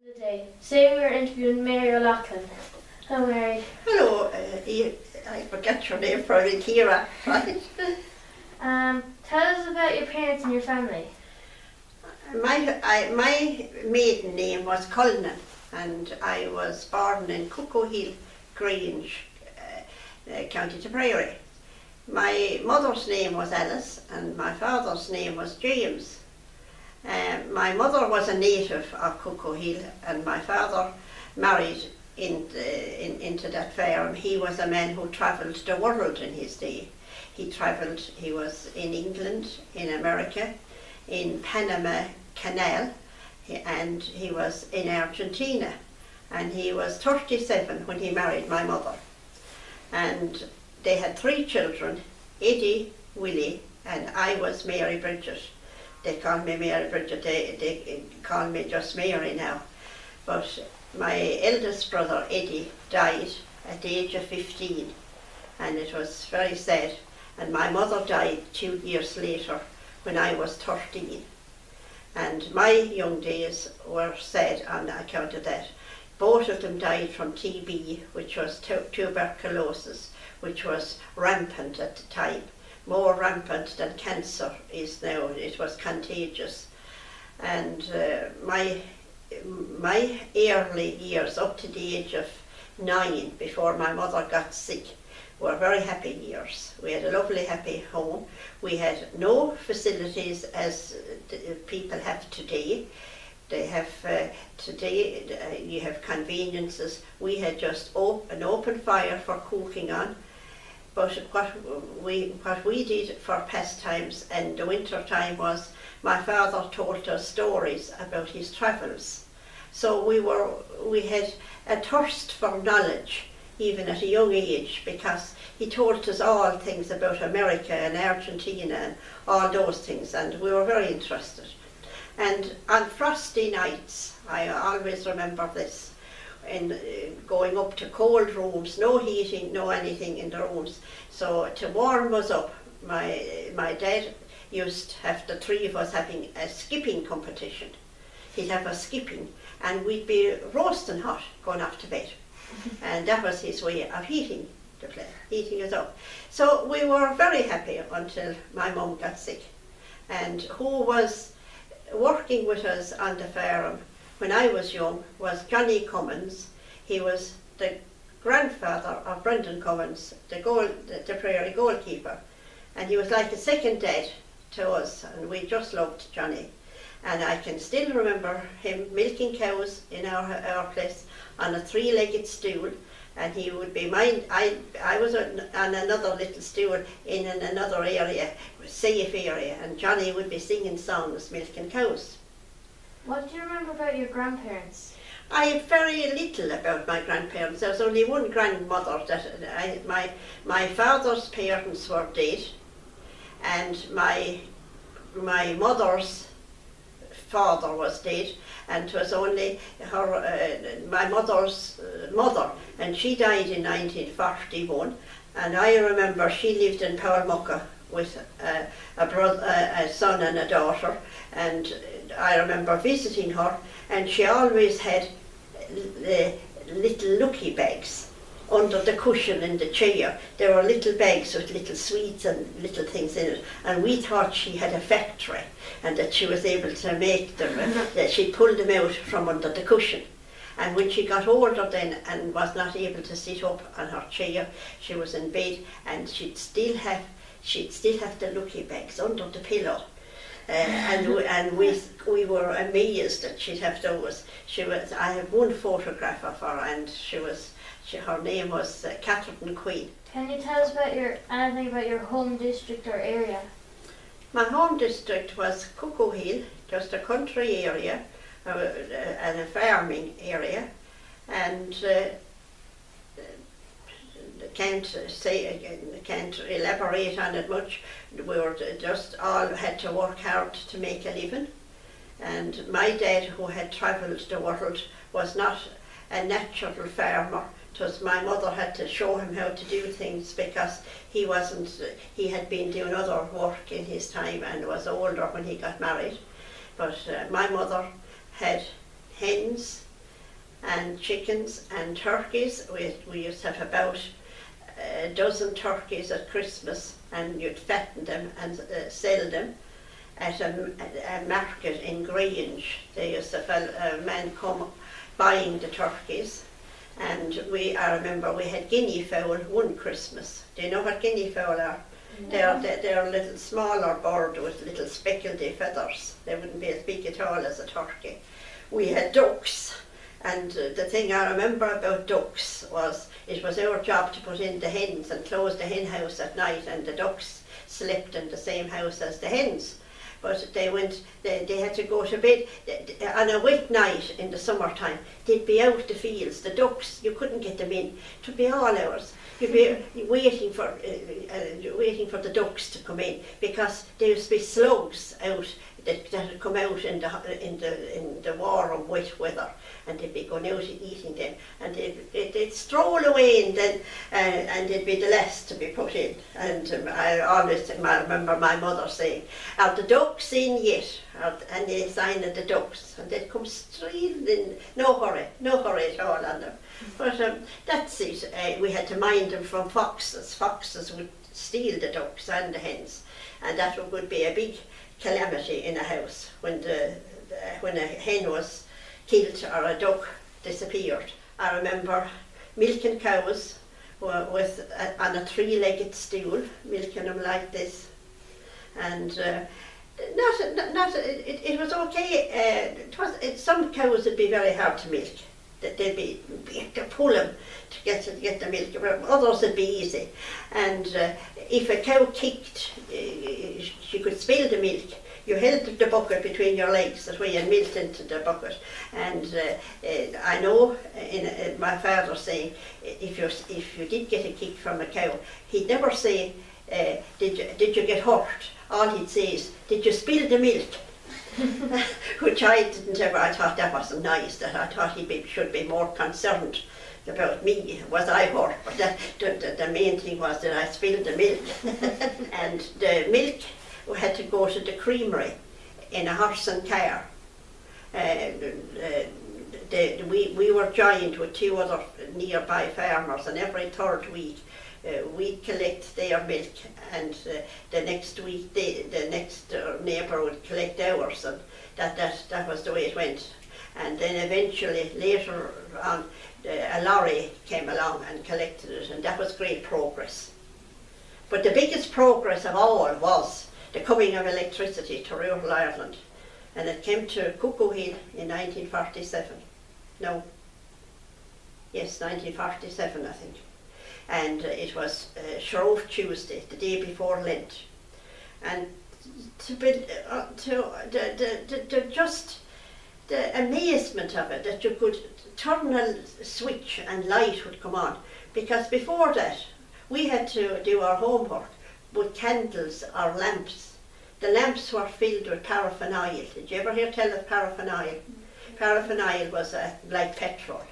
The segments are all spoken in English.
Today, say we were interviewing Mary O'Loughlin. Hello, Mary. Hello, I forget your name, probably Kira, right? Tell us about your parents and your family. My maiden name was Cullinan, and I was born in Cuckoo Hill, Grange, County Tipperary. My mother's name was Alice, and my father's name was James. My mother was a native of Cuckoo Hill, and my father married into that farm. He was a man who travelled the world in his day. He was in England, in America, in Panama Canal, and he was in Argentina. And he was 37 when he married my mother. And they had 3 children, Eddie, Willie, and I was Mary Bridget. They call me Mary Bridget, they call me just Mary now. But my eldest brother, Eddie, died at the age of 15, and it was very sad. And my mother died 2 years later when I was 13. And my young days were sad on account of that. Both of them died from TB, which was tuberculosis, which was rampant at the time. More rampant than cancer is now. It was contagious. And my early years, up to the age of 9, before my mother got sick, were very happy years. We had a lovely, happy home. We had no facilities as people have today. They have today. You have conveniences. We had just an open fire for cooking on. But what we did for pastimes in the winter time was my father told us stories about his travels. So we had a thirst for knowledge even at a young age, because he told us all things about America and Argentina and all those things, and we were very interested. And on frosty nights, I always remember this, in going up to cold rooms, no heating, no anything in the rooms. So to warm us up, my dad used to have the 3 of us having a skipping competition. He'd have a skipping, and we'd be roasting hot going off to bed. And that was his way of heating the place, heating us up. So we were very happy until my mum got sick. And who was working with us on the farm when I was young was Johnny Cummins. He was the grandfather of Brendan Cummins, the Prairie goalkeeper. And he was like a second dad to us, and we just loved Johnny. And I can still remember him milking cows in our place on a 3-legged stool, and he would be mine. I was on another little stool in another area, safe area, and Johnny would be singing songs, milking cows. What do you remember about your grandparents? I have very little about my grandparents. There was only one grandmother that my father's parents were dead, and my mother's father was dead, and it was only my mother's mother, and she died in 1941. And I remember she lived in Powermucka with a son and a daughter, and I remember visiting her, and she always had little lucky bags under the cushion in the chair. There were little bags with little sweets and little things in it, and we thought she had a factory and that she was able to make them, that she pulled them out from under the cushion. And when she got older then and was not able to sit up on her chair, she was in bed, and she'd still have the lucky bags under the pillow. And we were amazed that she'd have those. I have one photograph of her, and her name was Catherine Queen. Can you tell us anything about your home district or area? My home district was Cuckoo Hill, just a country area and a farming area, and can't elaborate on it much. We were just all had to work hard to make a living. And my dad, who had travelled the world, was not a natural farmer. It was my mother had to show him how to do things, because he had been doing other work in his time and was older when he got married. But my mother had hens, and chickens and turkeys. We used to have about a dozen turkeys at Christmas, and you'd fatten them and sell them at a market in Grange. They used to a man come buying the turkeys, and I remember we had guinea fowl one Christmas. Do you know what guinea fowl are? No. They're a little smaller bird with little speckledy feathers. They wouldn't be as big at all as a turkey. We had ducks, and the thing I remember about ducks was it was our job to put in the hens and close the hen house at night, and the ducks slept in the same house as the hens. But they had to go to bed on a wet night in the summertime. They'd be out the fields. The ducks, you couldn't get them in. It would be all hours. You'd be waiting for the ducks to come in, because there used to be slugs out that had come out in the warm wet weather, and they'd be going out and eating them, and they'd stroll away, and then and they'd be the last to be put in. And I remember my mother saying, "Are the ducks in yet?" And they sign of the ducks, and they'd come streaming in, no hurry at all on them. But that's it. We had to mind them from foxes. Foxes would steal the ducks and the hens, and that would be a big calamity in a house when a hen was killed or a duck disappeared. I remember milking cows with on a three-legged stool, milking them like this, and it was okay. Some cows would be very hard to milk. They'd have to pull them to get the milk. Others would be easy. And if a cow kicked, she could spill the milk. You held the bucket between your legs that way and milked into the bucket. And I know my father saying, if you did get a kick from a cow, he'd never say, did you get hurt? All he'd say is, did you spill the milk? Which I didn't ever. I thought that wasn't nice. That I thought he should be more concerned about me. Was I hurt? But the main thing was that I spilled the milk. And the milk, we had to go to the creamery in a horse and car. We were joined with two other nearby farmers, and every third week we'd collect their milk, and the next week the next neighbour would collect ours, and that was the way it went. And then eventually later on a lorry came along and collected it, and that was great progress. But the biggest progress of all was the coming of electricity to rural Ireland, and it came to Cuckoo Hill in 1947. No, yes, 1947 I think. And it was Shrove Tuesday, the day before Lent, and just the amazement of it, that you could turn a switch and light would come on, because before that we had to do our homework with candles or lamps. The lamps were filled with paraffin oil. Did you ever hear tell of paraffin oil? Paraffin oil was like petrol,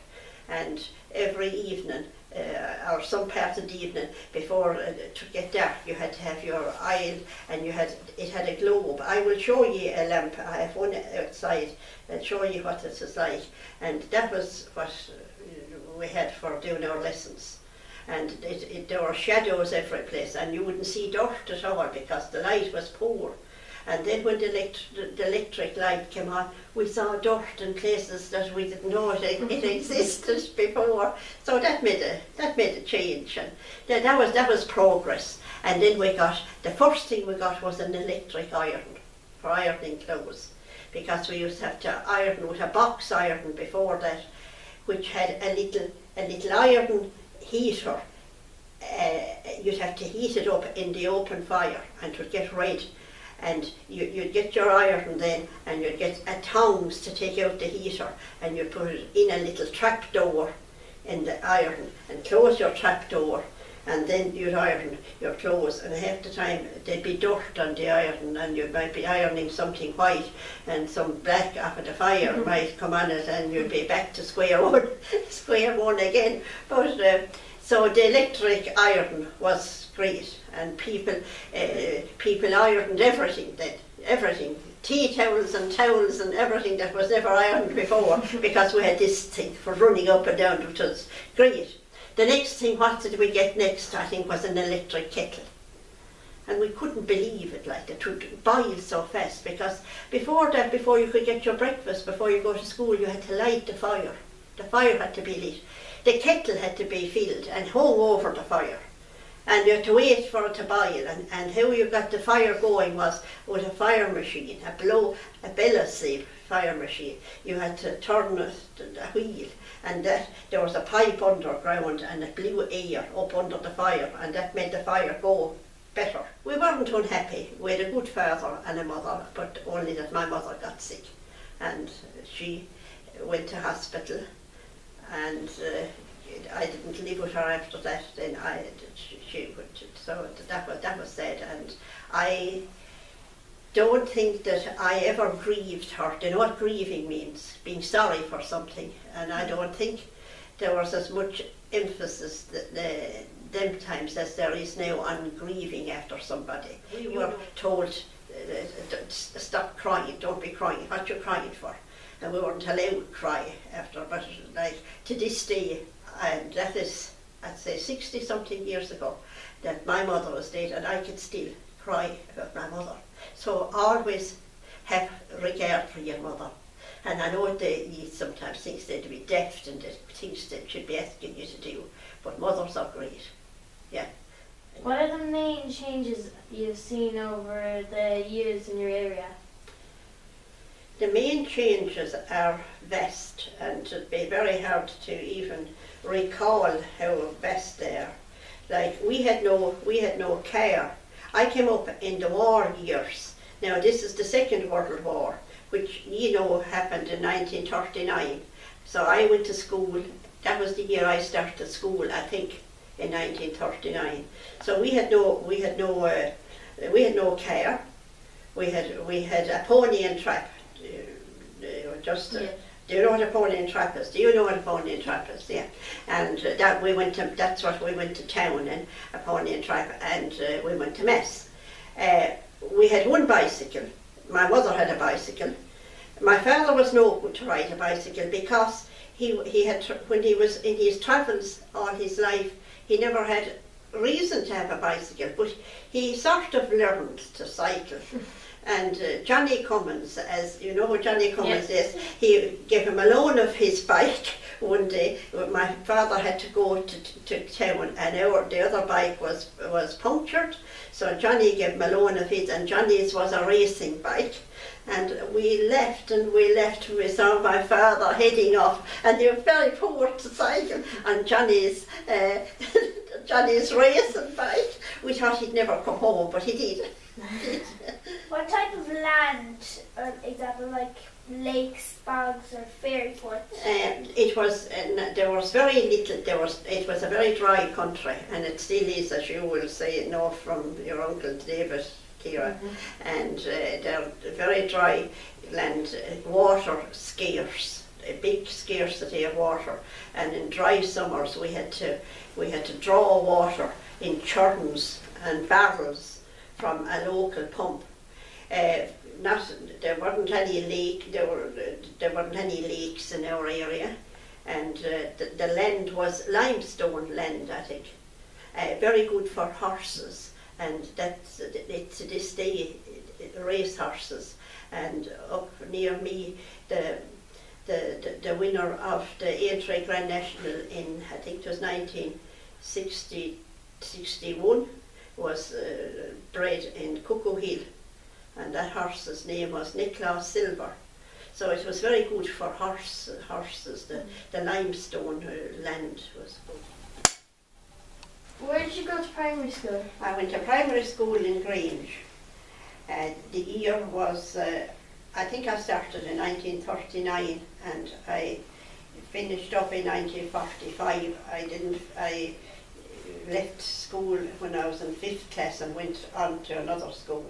and every evening or some part of the evening before to get dark, you had to have your oil, and it had a globe. I will show you a lamp. I have one outside and show you what it is like. And that was what we had for doing our lessons. And there were shadows every place, and you wouldn't see dirt at all because the light was poor. And then when the electric light came on, we saw dirt in places that we didn't know it existed before. So that made a change, and that was progress. And then the first thing we got was an electric iron for ironing clothes, because we used to have to iron with a box iron before that, which had a little iron heater. You'd have to heat it up in the open fire, and it would get red. And you'd get your iron then, and you'd get tongs to take out the heater, and you'd put it in a little trap door in the iron and close your trap door, and then you'd iron your clothes. And half the time there'd be dirt on the iron, and you might be ironing something white, and some black after the fire might come on it, and you'd be back to square one again. But So the electric iron was great, and people ironed everything then, everything. Tea towels and everything that was never ironed before because we had this thing for running up and down, which was great. The next thing, what did we get next, I think, was an electric kettle. And we couldn't believe it, like it would boil so fast, because before that, before you could get your breakfast, before you go to school, you had to light the fire. The fire had to be lit. The kettle had to be filled and hung over the fire. And you had to wait for it to boil, and how you got the fire going was with a fire machine, a bellows fire machine. You had to turn the wheel, and there was a pipe underground, and it blew air up under the fire, and that made the fire go better. We weren't unhappy. We had a good father and a mother, but only that my mother got sick, and she went to hospital, and I didn't live with her after that. Then so that was sad, and I don't think that I ever grieved her. Do you know what grieving means? Being sorry for something, and I don't think there was as much emphasis them times as there is now on grieving after somebody. We were told, stop crying, don't be crying, what you're crying for? And we weren't allowed to cry after, but like to this day, and that is, I'd say 60 something years ago, that my mother was dead, and I could still cry about my mother. So always have regard for your mother. And I know you sometimes think they'd be daft and things they should be asking you to do, but mothers are great. Yeah. What are the main changes you've seen over the years in your area? The main changes are vast, and it'd be very hard to even recall how vast they are. Like we had no car. I came up in the war years. Now this is the Second World War, which you know happened in 1939. So I went to school. That was the year I started school, I think, in 1939. So we had no car. We had a pony and trap. Do you know what a pony and trap is? Do you know what a pony and trap is? Yeah. And that's what we went to town in, a pony and trap, and we went to mess. We had one bicycle. My mother had a bicycle. My father was no good to ride a bicycle because he had, when he was in his travels all his life, he never had reason to have a bicycle, but he sort of learned to cycle. And Johnny Cummins, as you know who Johnny Cummins is, he gave him a loan of his bike one day. My father had to go to town, and the other bike was punctured, so Johnny gave him a loan of his, and Johnny's was a racing bike. And we left, we saw my father heading off, and he was very poor to cycle on Johnny's racing bike. We thought he'd never come home, but he did. What type of land, example like lakes, bogs or fairy forts? There was very little, it was a very dry country, and it still is, as you will say, know from your uncle David, Kira, and they're very dry land, water scarce, a big scarcity of water, and in dry summers we had to draw water in churns and barrels from a local pump. There weren't any lakes in our area, and the land was limestone land, I think. Very good for horses, and it's to this day race horses. And up near me, the winner of the A3 Grand National in, I think it was 1961, was bred in Cuckoo Hill, and that horse's name was Nicholas Silver. So it was very good for horses. The limestone land was good. Where did you go to primary school? I went to primary school in Grange. The year was, I think I started in 1939 and I finished up in 1945. I left school when I was in 5th class and went on to another school.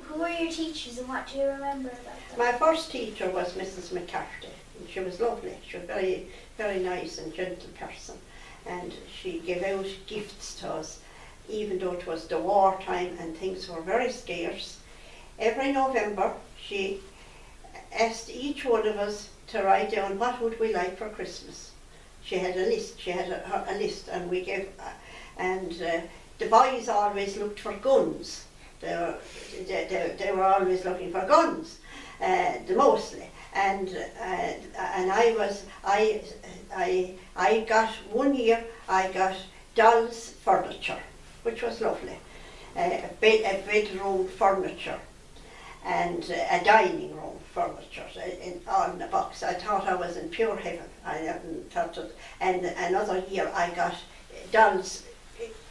Who were your teachers and what do you remember about them? My first teacher was Mrs. McCarthy, and she was lovely. She was very, very nice and gentle person. and she gave out gifts to us, even though it was the war time and things were very scarce. Every November she asked each one of us to write down what would we like for Christmas. She had a list, a list, and we gave, the boys always looked for guns. They were always looking for guns, mostly. And I got, one year I got dolls furniture, which was lovely, a bedroom furniture, and a dining room furniture on the box. I thought I was in pure heaven. I hadn't thought it. And another year I got dolls,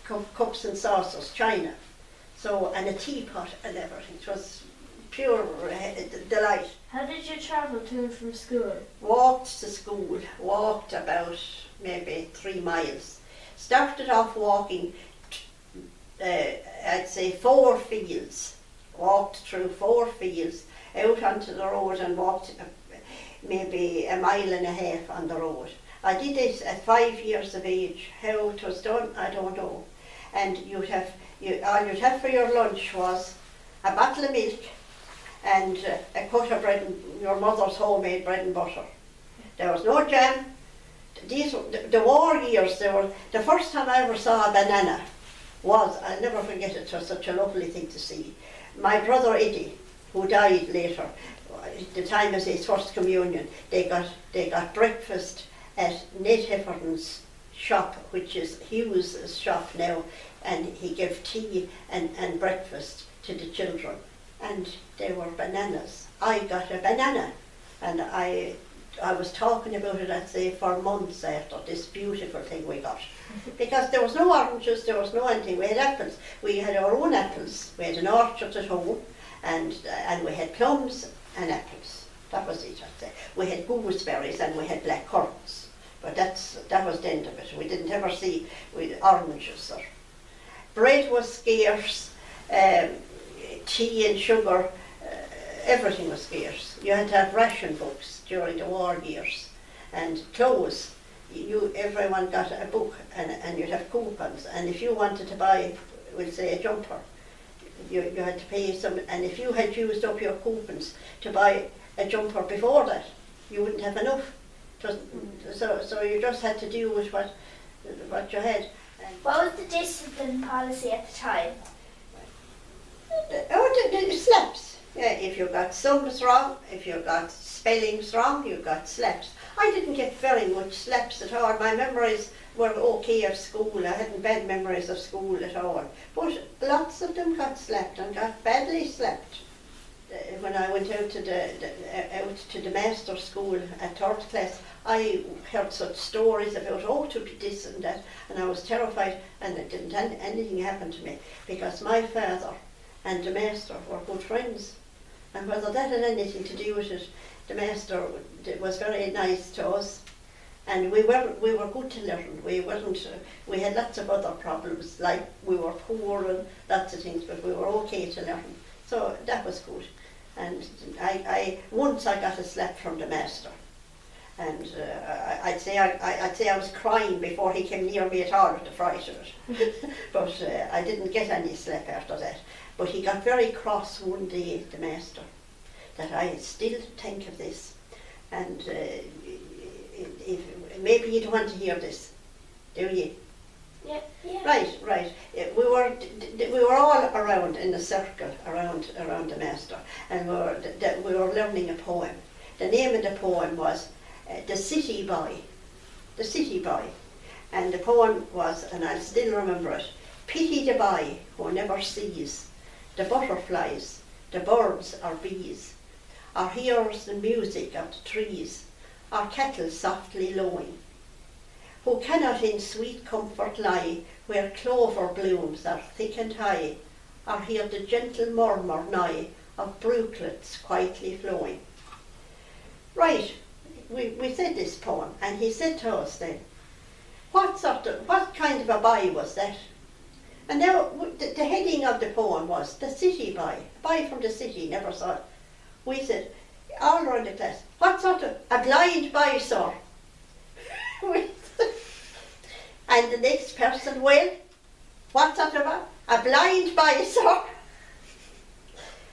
cups and saucers, china, so, and a teapot and everything. It was pure delight. How did you travel to and from school? Walked to school, walked about maybe 3 miles. Started off walking, I'd say 4 fields. Walked through 4 fields, out onto the road and walked maybe 1.5 miles on the road. I did this at 5 years of age. How it was done, I don't know. And all you'd have for your lunch was a bottle of milk and a cut of bread, and your mother's homemade bread and butter. There was no jam. The war years, the first time I ever saw a banana was, I'll never forget it, was such a lovely thing to see. My brother Eddie, who died later, at the time of his first communion, they got breakfast at Ned Hefferton's shop, which is Hugh's shop now, and he gave tea and breakfast to the children, and they were bananas. I got a banana, and I was talking about it, I'd say, for months after this beautiful thing we got. Because there was no oranges, there was no anything. We had apples. We had our own apples. We had an orchard at home, and we had plums and apples. That was it, I'd say. We had gooseberries and we had black currants. But that was the end of it. We didn't ever see oranges. Or bread was scarce, tea and sugar, everything was scarce. You had to have ration books during the war years, and clothes. Everyone got a book, and you'd have coupons. And if you wanted to buy, we'll say, a jumper, you had to pay some. And if you had used up your coupons to buy a jumper before that, you wouldn't have enough. So you just had to deal with what you had. What was the discipline policy at the time? The slaps. Yeah, if you got sums wrong, if you got spellings wrong, you got slaps. I didn't get very much slaps at all. My memories were okay of school. I hadn't bad memories of school at all. But lots of them got slapped and got badly slapped. When I went out to the master school at 3rd class, I heard such stories about, to be this and that, and I was terrified, and it didn't anything happen to me, because my father and the master were good friends. And whether that had anything to do with it, the master was very nice to us, and we were good to learn. We had lots of other problems, like we were poor and lots of things, but we were okay to learn. So that was good. And once I got a slap from the master, and I'd say I was crying before he came near me at all with the fright of it. But I didn't get any slap after that. But he got very cross one day, the master, that I still think of this. And maybe you don't want to hear this, do you? Yeah. Right. We were all around in a circle around the master, and we were learning a poem. The name of the poem was The City Boy. The City Boy. And the poem was, and I'll still remember it, pity the boy who never sees the butterflies, the birds or bees, or hears the music of the trees, or cattle softly lowing, who cannot in sweet comfort lie where clover blooms are thick and high, or hear the gentle murmur nigh of brooklets quietly flowing. Right, we said this poem, and he said to us then, what kind of a boy was that? And now the heading of the poem was The City Boy, a boy from the city, never saw it. We said, all around the class, what sort of, a blind boy, sir? And the next person, well, what's that about? A blind boy, sir.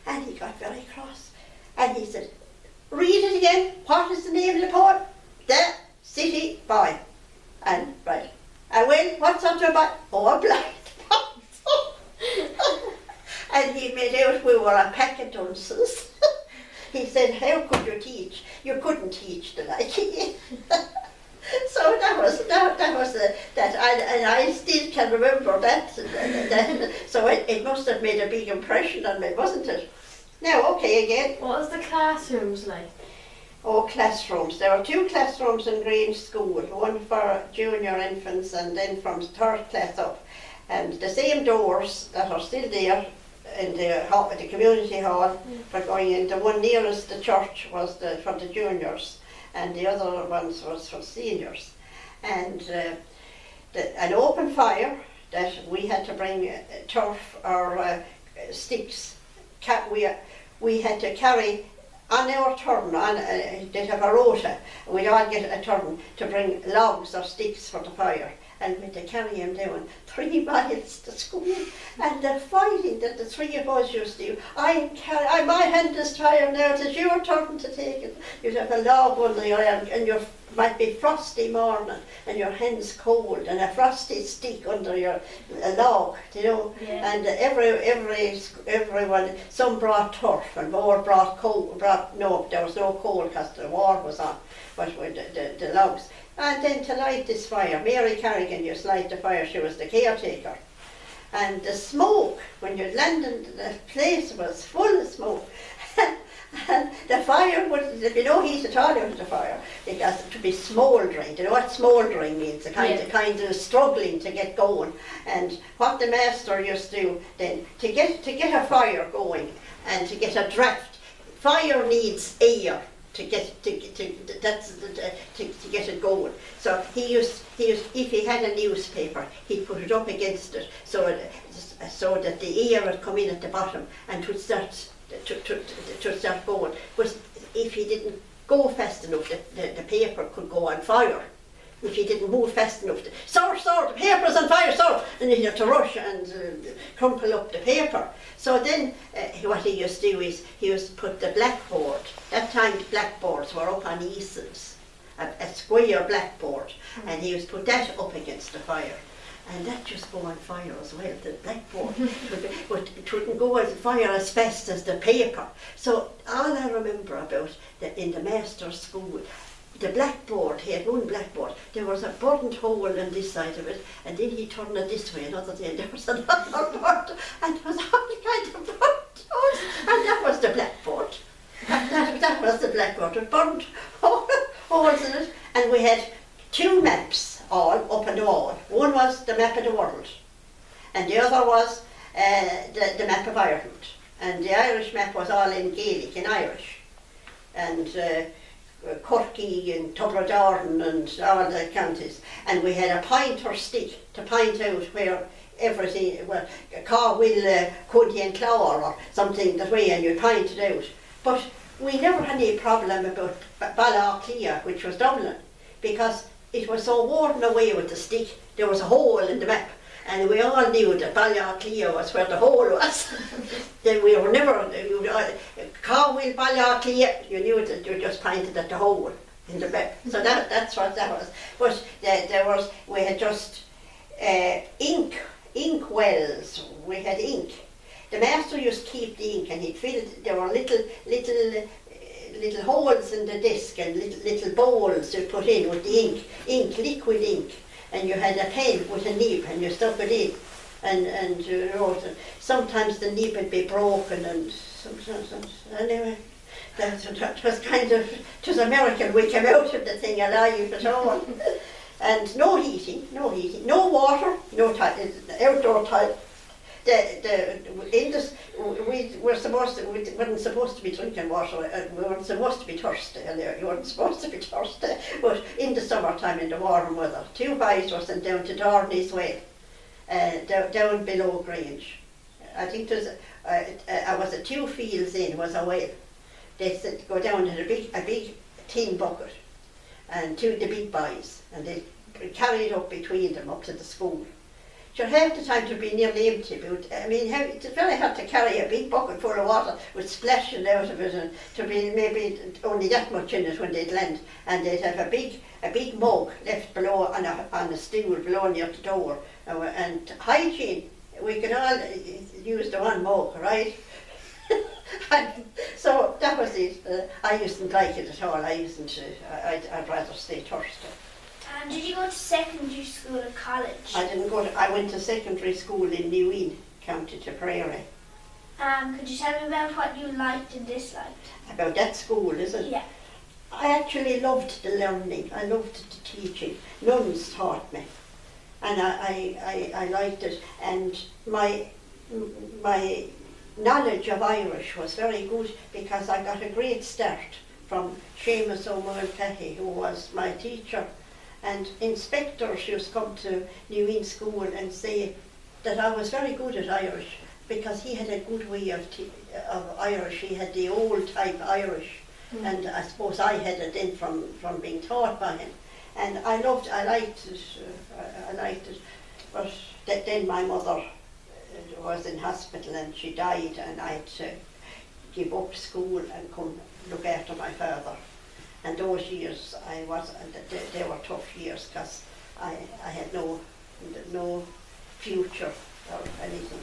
And he got very cross. And he said, read it again. What is the name of the poem? The City Boy. And, right. And well, what's that about? Oh, a blind boy. And he made out we were a pack of dunces. He said, how could you teach? You couldn't teach the like. So that was that, and I still can remember that. So it must have made a big impression on me, wasn't it? Now, okay, again. What was the classrooms like? Oh, classrooms. There were 2 classrooms in Grange School, one for junior infants and then from 3rd class up. And the same doors that are still there in the community hall for going in. The one nearest the church was for the juniors, and the other ones was for seniors. And an open fire that we had to bring turf or sticks. We had to carry on our turn, they'd have a rota, we'd all get a turn to bring logs or sticks for the fire. And we had to carry him down 3 miles to school. And the fighting that the 3 of us used to do, my hand is tired now, it's your turn to take it. You'd have a log under your arm, and you might be frosty morning, and your hand's cold, and a frosty stick under your log, you know. Yeah. And everyone, some brought turf, and more brought coal. No, there was no coal because the war was on, but with the logs. And then to light this fire, Mary Carrigan used to light the fire, she was the caretaker. And the smoke, when you landed, the place was full of smoke. And the fire there'd be no heat at all out of the fire, because it would be smouldering. Do you know what smouldering means? The kind of struggling to get going. And what the master used to do then, to get a fire going and to get a draft, fire needs air. To get it going. So he used if he had a newspaper, he'd put it up against it so that the air would come in at the bottom and would start to start going. But if he didn't go fast enough, the paper could go on fire. If he didn't move fast enough, sir, the paper's on fire, sir, and he'd have to rush and crumple up the paper. So then what he used to do is he used to put the blackboard. That time the blackboards were up on easels, a square blackboard, and he used to put that up against the fire. And that just go on fire as well, the blackboard. But it wouldn't go on fire as fast as the paper. So all I remember about in the master's school, the blackboard, he had one blackboard, there was a burnt hole in this side of it, and then he turned it this way, another day, and there was another burnt, and there was all kind of burnt holes, and that was the blackboard. That was the blackboard, with burnt holes in it, and we had 2 maps all up on the wall. One was the map of the world, and the other was the map of Ireland, and the Irish map was all in Gaelic, in Irish, and Corky and Tubradarden and all the counties, and we had a pointer stick to point out where everything, well, Carwill, Cunty and Clowr or something that way, and you point it out. But we never had any problem about Ballaclia, which was Dublin, because it was so worn away with the stick, there was a hole in the map. And we all knew that Ballaclia was where the hole was. Then we were never, Carwill, Ballaclia, you knew that you just pointed at the hole in the map. So that's what that was. But we had just ink wells, we had ink. The master used to keep the ink, and he'd fill it, there were little holes in the disc and little bowls you put in with the ink, liquid ink. And you had a pen with a nib, and you stuck it in, and you wrote it. Sometimes the nib would be broken, and sometimes, anyway, that was kind of, it was a miracle we came out of the thing alive at all. And no heating, no water, no outdoor toilet. We weren't supposed to be drinking water, we weren't supposed to be thirsty, you weren't supposed to be thirsty, but in the summertime, in the warm weather, 2 boys were sent down to Darney's Way, down below Grange. I think there was 2 fields in, was a well. They said go down in a big tin bucket, and 2 the big boys, and they carry it up between them up to the school. Sure, half the time to be nearly empty, but I mean, it's very hard to carry a big bucket full of water with splashing out of it, and to be maybe only that much in it when they'd land, and they'd have a big mug left below on a stool below near the door, and hygiene, we could all use the one mug, right? And so that was it. I didn't like it at all. I'd rather stay thirsty. And did you go to secondary school or college? I didn't go to, I went to secondary school in Neween, County Tipperary. Could you tell me about what you liked and disliked? About that school, is it? Yeah. I actually loved the learning. I loved the teaching. Nuns taught me, and I liked it. And my knowledge of Irish was very good because I got a great start from Seamus O'Muircathy, who was my teacher. And inspectors used to come to Neween School and say that I was very good at Irish because he had a good way of Irish. He had the old type Irish, and I suppose I had it in from being taught by him. And I liked it. But then my mother was in hospital and she died, and I had to give up school and come look after my father. And those years they were tough years because I had no future or anything.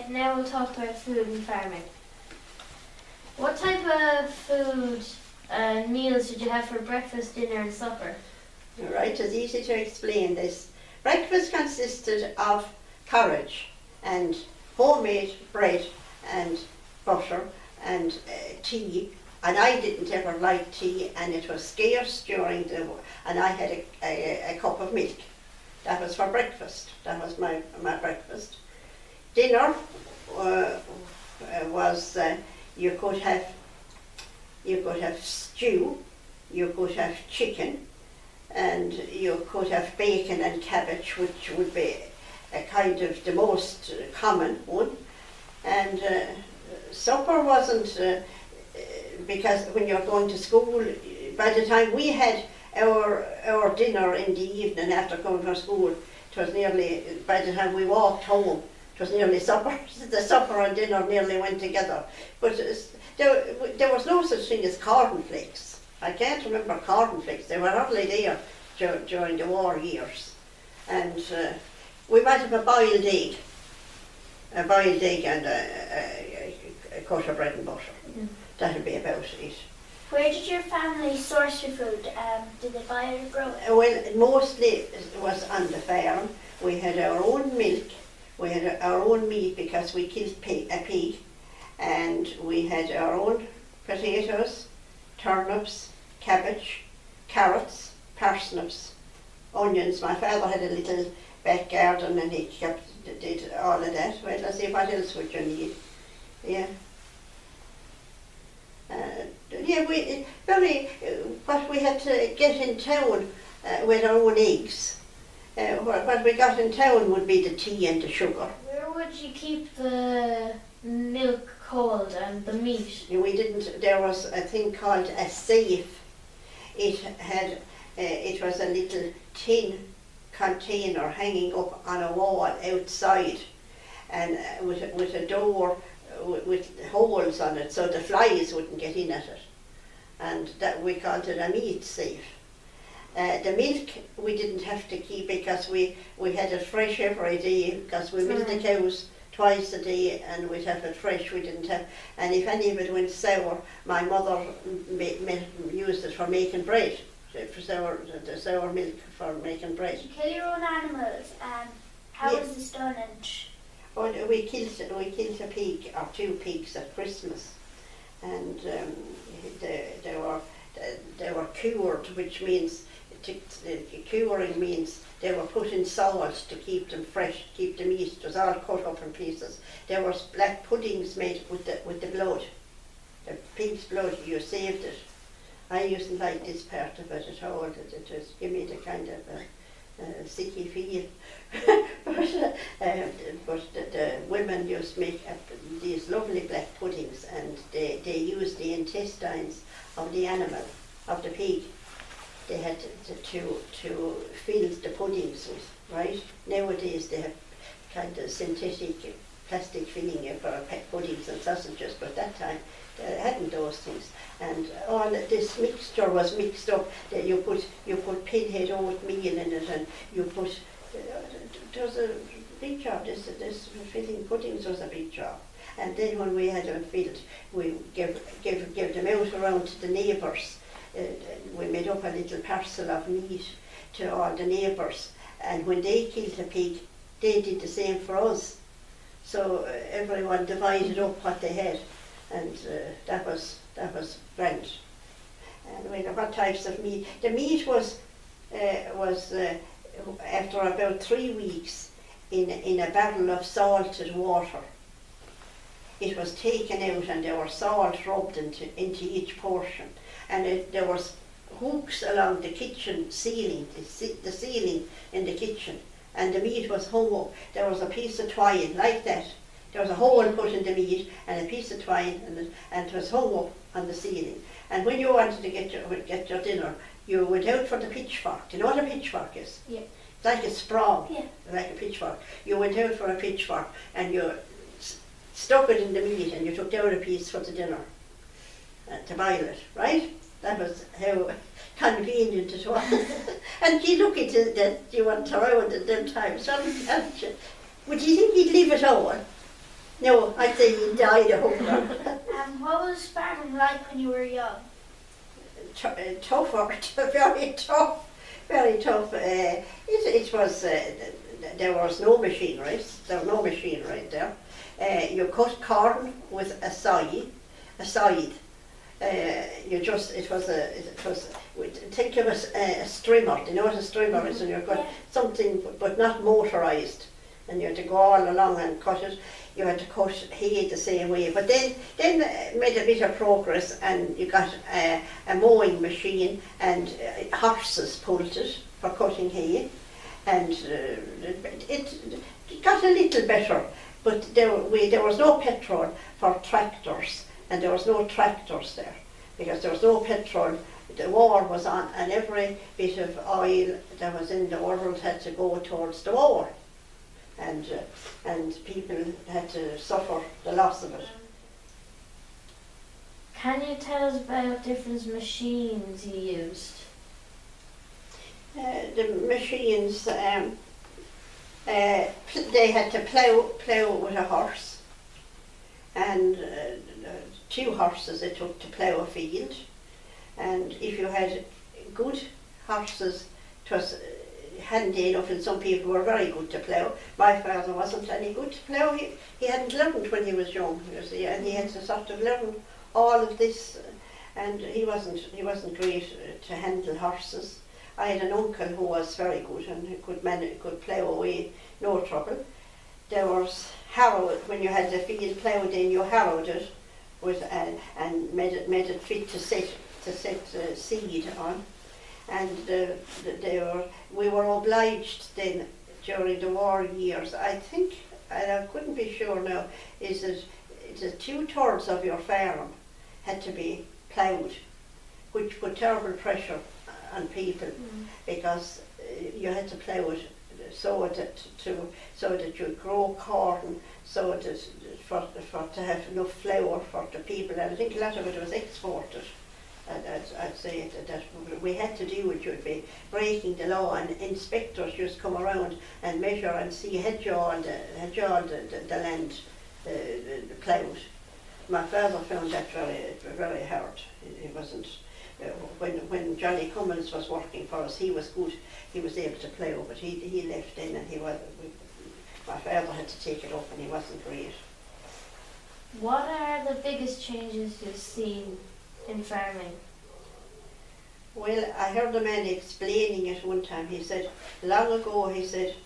Now we'll talk about food and farming. What type of food meals did you have for breakfast, dinner and supper? Right, it's easy to explain this. Breakfast consisted of porridge and homemade bread and butter and tea, and I didn't ever like tea, and it was scarce and I had a cup of milk. That was for breakfast. That was my breakfast. Dinner was you could have stew, you could have chicken, and you could have bacon and cabbage, which would be a kind of the most common one. And supper wasn't, because when you're going to school, by the time we had our dinner in the evening after coming from school, it was nearly, by the time we walked home, it was nearly supper. The supper and dinner nearly went together. But there was no such thing as cornflakes. I can't remember cornflakes. They were hardly there during the war years. And we might have a boiled egg and a cut of bread and butter. That would be about it. Where did your family source your food? Did they buy it or grow it? Well, mostly it was on the farm. We had our own milk, we had our own meat because we killed a pig, and we had our own potatoes, turnips, cabbage, carrots, parsnips, onions. My father had a little back garden and he did all of that. Well, let's see, what else would you need? Yeah. What we had to get in town with our own eggs. What we got in town would be the tea and the sugar. Where would you keep the milk cold and the meat? We didn't. There was a thing called a safe. It was a little tin container hanging up on a wall outside, and with a door with holes on it so the flies wouldn't get in at it, and that we called it a meat safe. The milk we didn't have to keep because we had it fresh every day because we milked the cows twice a day and we'd have it fresh. We didn't have, and if any of it went sour, my mother used it for making bread, the sour milk for making bread. Did you kill your own animals? How was this done? And we killed a pig or 2 pigs at Christmas, and they were cured, which means curing means they were put in salt to keep them fresh, keep the meat. It was all cut up in pieces. There was black puddings made with the blood, the pig's blood. You saved it. I used to like this part of it at all. It just gave me the kind of sicky feel. but the women used to make these lovely black puddings, and they used the intestines of the animal of the pig they had to fill the puddings with, right? Nowadays they have kind of synthetic plastic filling for puddings and sausages, but that time they hadn't those things. And all this mixture was mixed up. That you put pinhead oatmeal in it, and you put there was a big job. This filling puddings was a big job. And then when we had them filled, we gave them out around to the neighbours. We made up a little parcel of meat to all the neighbours, and when they killed a pig, they did the same for us. So everyone divided up what they had, and that was grand. And we had what types of meat. The meat was after about 3 weeks in a barrel of salted water. It was taken out, and there was salt rubbed into each portion, and there was hooks along the kitchen ceiling, the ceiling in the kitchen, and the meat was hung up. There was a piece of twine like that. There was a hole put in the meat and a piece of twine, and it was hung up on the ceiling. And when you wanted to get your dinner, you went out for the pitchfork. Do you know what a pitchfork is? Yeah. It's like a sprawl, Yeah. like a pitchfork. You went out for a pitchfork and you stuck it in the meat, and you took down a piece for the dinner to boil it, right? That was how convenient it was. And you look at it that you weren't around at them times. Would you think he'd live at all? No, I'd say he died of hunger. What was farming like when you were young? Tougher, very tough, very tough. It was, there was no machinery, there. You cut corn with a scythe. Think of a strimmer. Do you know what a strimmer is? And you cut something, but not motorised, and you had to go all along and cut it. You had to cut hay the same way, but then made a bit of progress, and you got a mowing machine, and horses pulled it for cutting hay, and it got a little better. But there was no petrol for tractors, and there was no tractors there, because there was no petrol. The war was on, and every bit of oil that was in the world had to go towards the war, and people had to suffer the loss of it. Can you tell us about different machines you used? The machines, they had to plough with a horse, and 2 horses it took to plough a field. And if you had good horses, it was handy enough, and some people were very good to plough. My father wasn't any good to plough. He hadn't learned when he was young, you see, and he had to sort of learn all of this, and he wasn't great to handle horses. I had an uncle who was very good and could plough away, no trouble. There was harrow. When you had the field ploughed in, you harrowed it with and made it fit to set seed on. And we were obliged then during the war years. I think, and I couldn't be sure now, is that 2/3 of your farm had to be ploughed, which put terrible pressure on people, because you had to plough it so that you grow corn, so that for to have enough flour for the people, and I think a lot of it was exported. I'd say that we had to do it. You'd be breaking the law, and inspectors just come around and measure and see had you all the land ploughed. My father found that very, very hard. It wasn't. When Johnny Cummins was working for us, he was good. He was able to plough, but he left then, and my father had to take it up, and he wasn't great. What are the biggest changes you've seen in farming? Well, I heard a man explaining it one time. He said, long ago, he said,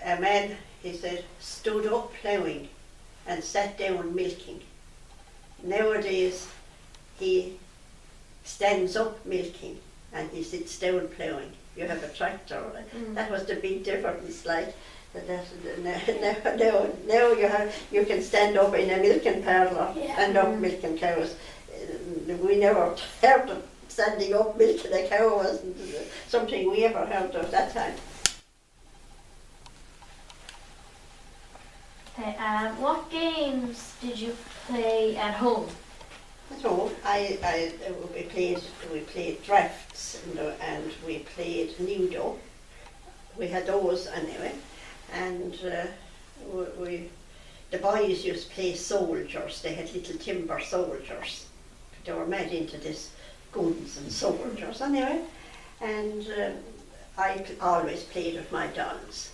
a man, he said, stood up ploughing and sat down milking. Nowadays, he stands up milking and he sits down ploughing. You have a tractor. That was the big difference. Like now you can stand up in a milking parlour and up milking cows. We never heard standing up milking a cow wasn't something we ever heard of that time. Okay, what games did you play at home? So we played drafts and we played Ludo. We had those anyway, and the boys used to play soldiers. They had little timber soldiers. They were made into this guns and soldiers anyway, and I always played with my dolls.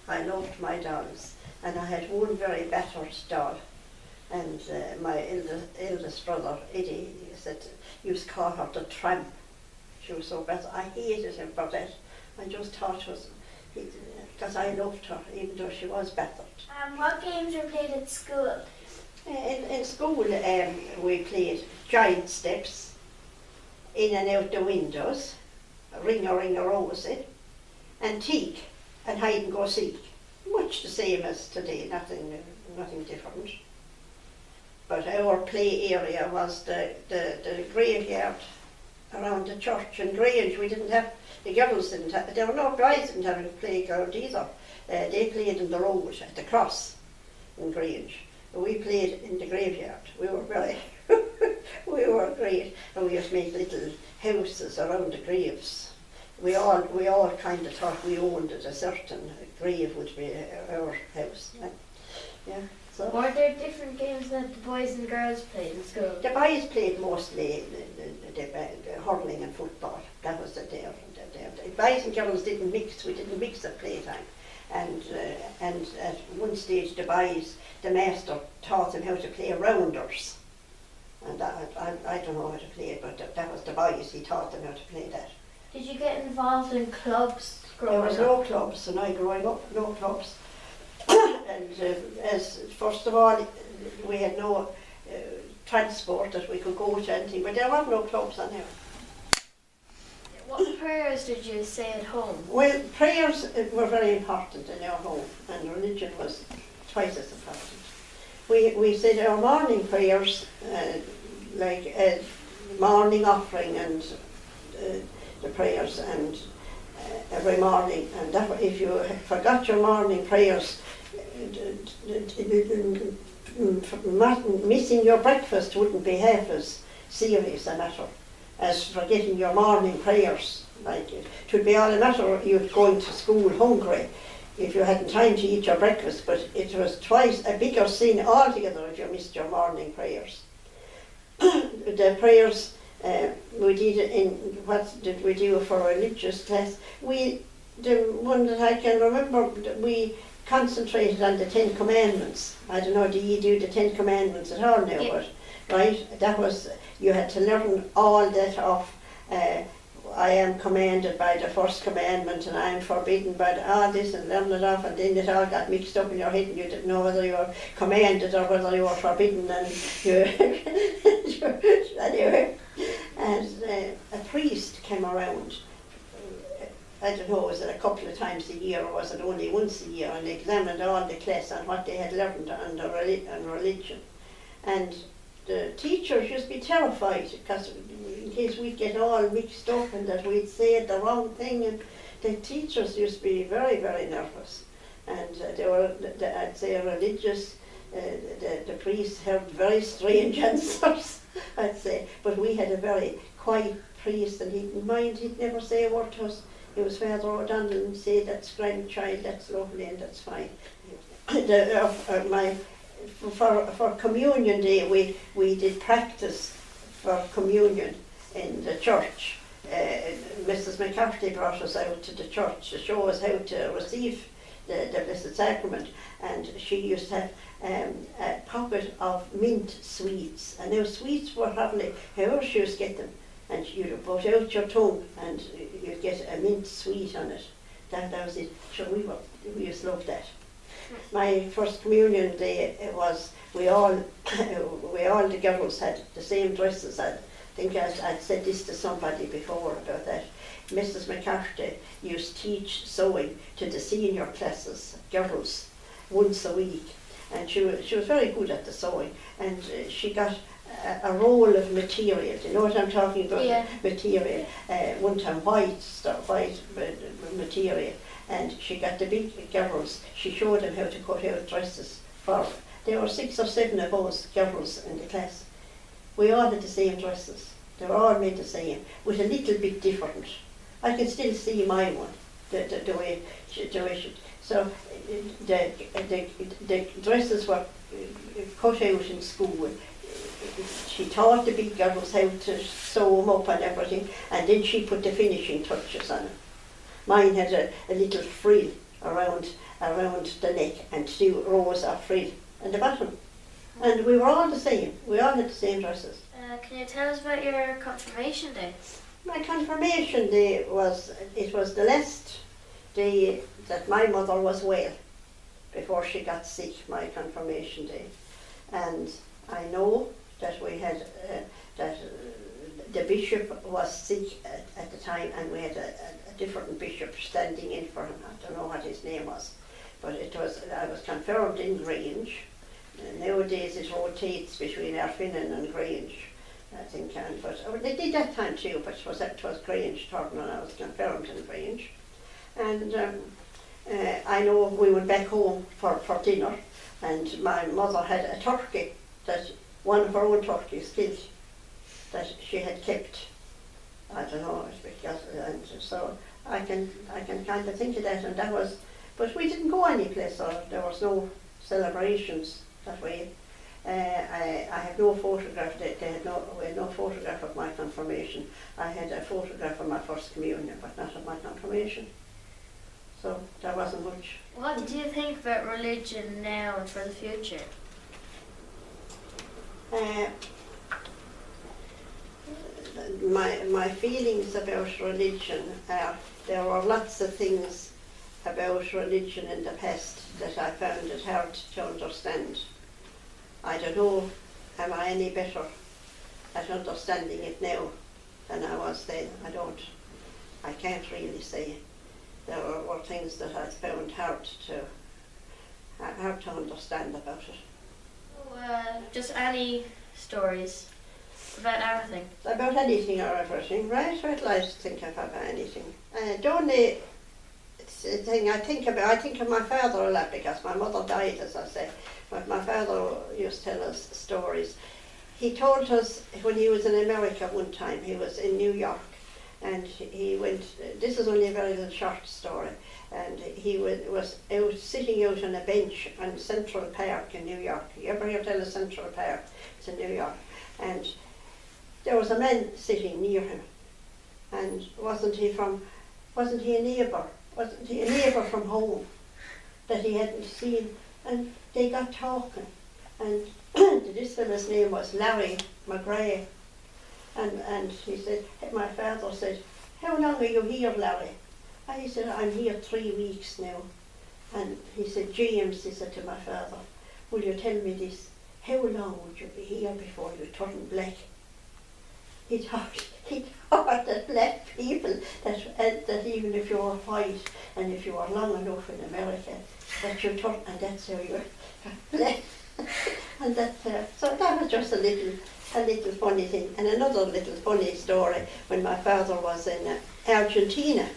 I loved my dolls, and I had one very battered doll. And my eldest brother, Eddie, he said, used to call her the tramp. She was so bad. I hated him for that. I just thought it was, because I loved her, even though she was battered. What games were played at school? In school, we played giant steps, in and out the windows, ring a rosy, antique, and hide and go seek. Much the same as today, nothing different. But our play area was the graveyard around the church in Grange. We didn't have, the girls didn't have, there were no boys didn't have a playground either. They played in the road at the cross in Grange. We played in the graveyard. We were very, we were great. And we used to make little houses around the graves. We all kind of thought we owned it. A certain grave would be our house. Yeah. So Were there different games that the boys and girls played in school? the boys played mostly the hurling and football. That was the boys and girls didn't mix. We didn't mix at playtime. And at one stage the master taught them how to play rounders. And I don't know how to play it, but that was the boys. He taught them how to play that. Did you get involved in clubs growing There was up? no clubs, and I growing up, no clubs. And as first of all, we had no transport that we could go to anything, but there were no clubs anyway. What prayers did you say at home? Well, prayers were very important in our home, and religion was twice as important. We said our morning prayers, like morning offering and the prayers, and every morning. And that, if you forgot your morning prayers, missing your breakfast wouldn't be half as serious a matter as forgetting your morning prayers. Like it would be all a matter of you going to school hungry if you hadn't time to eat your breakfast, but it was twice a bigger sin altogether if you missed your morning prayers. The prayers we did in, what did we do for religious class? The one that I can remember, we concentrated on the 10 Commandments. I don't know, do you do the 10 Commandments at all now? Yeah. But, right, that was, you had to learn all that off. I am commanded by the first commandment, and I am forbidden by all this, and learn it off, and then it all got mixed up in your head, and you didn't know whether you were commanded or whether you were forbidden, and you anyway. And a priest came around, I don't know, was it a couple of times a year or was it only once a year, and examined all the class on what they had learned on religion. And the teachers used to be terrified because in case we'd get all mixed up and that we'd say the wrong thing, and the teachers used to be very, very nervous. And they were, I'd say, religious. The priests heard very strange answers, I'd say. But we had a very quiet priest, and he didn't mind, he'd never say a word to us. He was Father O'Donnell and say, that's grandchild, that's lovely, and that's fine. For communion day, we did practice for communion in the church. Mrs. McCarthy brought us out to the church to show us how to receive the Blessed Sacrament, and she used to have a pocket of mint sweets, and those sweets were hardly, however she used to get them, and you'd put out your tongue and you'd get a mint sweet on it. That was it. Sure, we used to love that. My first communion day, it was, we all the girls had the same dresses. I think I'd said this to somebody before about that. Mrs. McCarthy used to teach sewing to the senior classes, girls, once a week. And she was very good at the sewing. And she got a roll of material. Do you know what I'm talking about? Yeah. Material. One time white material. And she got the big girls, she showed them how to cut out dresses for. There were 6 or 7 of us girls in the class. We all had the same dresses. They were all made the same, with a little bit different. I can still see my one, the way she. So the dresses were cut out in school. She taught the big girls how to sew them up and everything, and then she put the finishing touches on it. Mine had a little frill around the neck and 2 rows of frill in the bottom. And we were all the same. We all had the same dresses. Can you tell us about your confirmation day? My confirmation day was the last day that my mother was well before she got sick, my confirmation day. And I know that we had, the bishop was sick at the time, and we had a different bishop standing in for him. I don't know what his name was, but I was confirmed in Grange. Nowadays it rotates between Arfinnan and Grange, I think, but they did that time too, but it was Grange Thornton, and I was confirmed in Grange. And I know we went back home for dinner, and my mother had a turkey, that one of her own turkeys killed, that she had kept. I don't know, because, and so I can kind of think of that, and that was, but we didn't go any place, or there was no celebrations that way. I have no photograph. We had no photograph of my confirmation. I had a photograph of my first communion, but not of my confirmation. So there wasn't much. What do you think about religion now and for the future? My feelings about religion are, there were lots of things about religion in the past that I found it hard to understand. I don't know, am I any better at understanding it now than I was then? I can't really say. There were things that I found hard to understand about it. Just any stories about everything. About anything or everything, right? I'd like to think about anything. The only thing I think of my father a lot, because my mother died, as I say, but my father used to tell us stories. He told us when he was in America one time, he was in New York, and he went, this is only a very little short story, and he was out sitting out on a bench on Central Park in New York. You ever hear tell of Central Park? It's in New York. And there was a man sitting near him, and wasn't he a neighbour? Wasn't he a neighbour from home that he hadn't seen? And they got talking, and this fellow's name was Larry McGrath, and he said, my father said, how long are you here, Larry? And he said, I'm here 3 weeks now. And he said, James, he said to my father, will you tell me this? How long would you be here before you turn black? He thought that black people, that even if you were white and if you were long enough in America, that you turn, and that's how you got black. And that, so that was just a little funny thing. And another little funny story, when my father was in Argentina,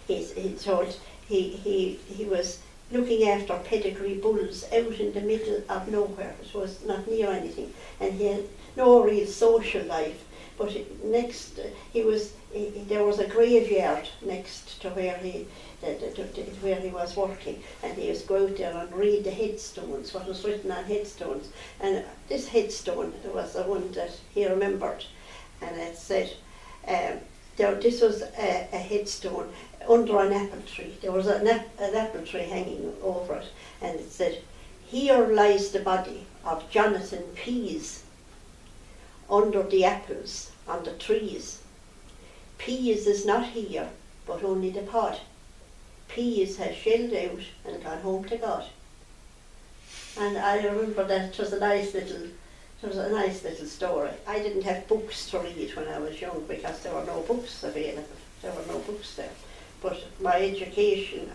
he told, he was looking after pedigree bulls out in the middle of nowhere. It was not near anything, and he had no real social life. But there was a graveyard next to where he was working, and he used to go out there and read the headstones, what was written on headstones. And this headstone was the one that he remembered, and it said, this was a headstone under an apple tree. There was an apple tree hanging over it, and it said, here lies the body of Jonathan Pease under the apples on the trees. Pease is not here, but only the pod. Pease has shelled out and gone home to God. And I remember that it was a nice little story. I didn't have books to read when I was young, because there were no books available. There were no books there. But my education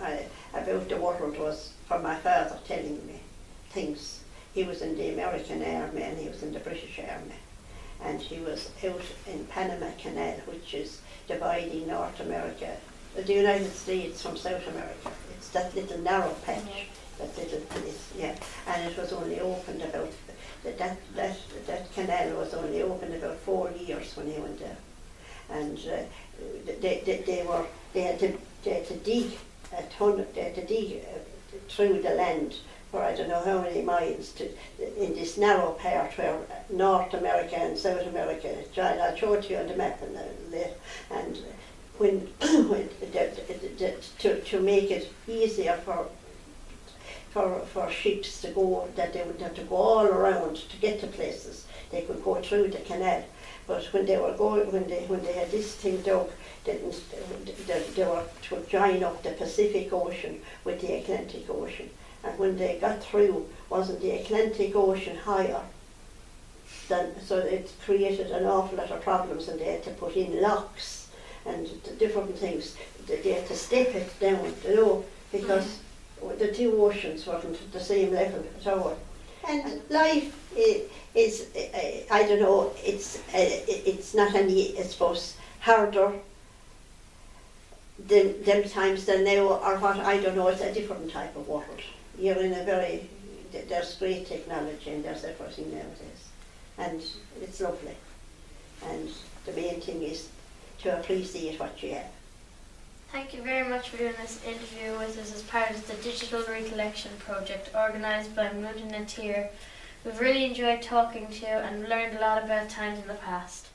about the world was from my father telling me things. he was in the American Army and he was in the British Army. And he was out in Panama Canal, which is dividing North America, the United States from South America. It's that little narrow patch, that little place, yeah. And it was only opened about, that canal was only opened about 4 years when he went there. And they had to dig a ton, they had to dig through the land for I don't know how many miles in this narrow part where North America and South America, I'll show it to you on the map and when to make it easier for ships to go, that they would have to go all around to get to places. They could go through the canal, but when they were going, when they had this thing dug, they were to join up the Pacific Ocean with the Atlantic Ocean. And when they got through, wasn't the Atlantic Ocean higher? So it created an awful lot of problems, and they had to put in locks and different things. They had to step it down, you know, because the two oceans weren't at the same level at all. And life is I don't know, it's not any, I suppose, harder them times than now, or what, I don't know, it's a different type of world. You're in a very, there's great technology and there's everything nowadays. And it's lovely. And the main thing is to appreciate what you have. Thank you very much for doing this interview with us as part of the Digital Recollection Project organised by Moon and Tier. We've really enjoyed talking to you and learned a lot about times in the past.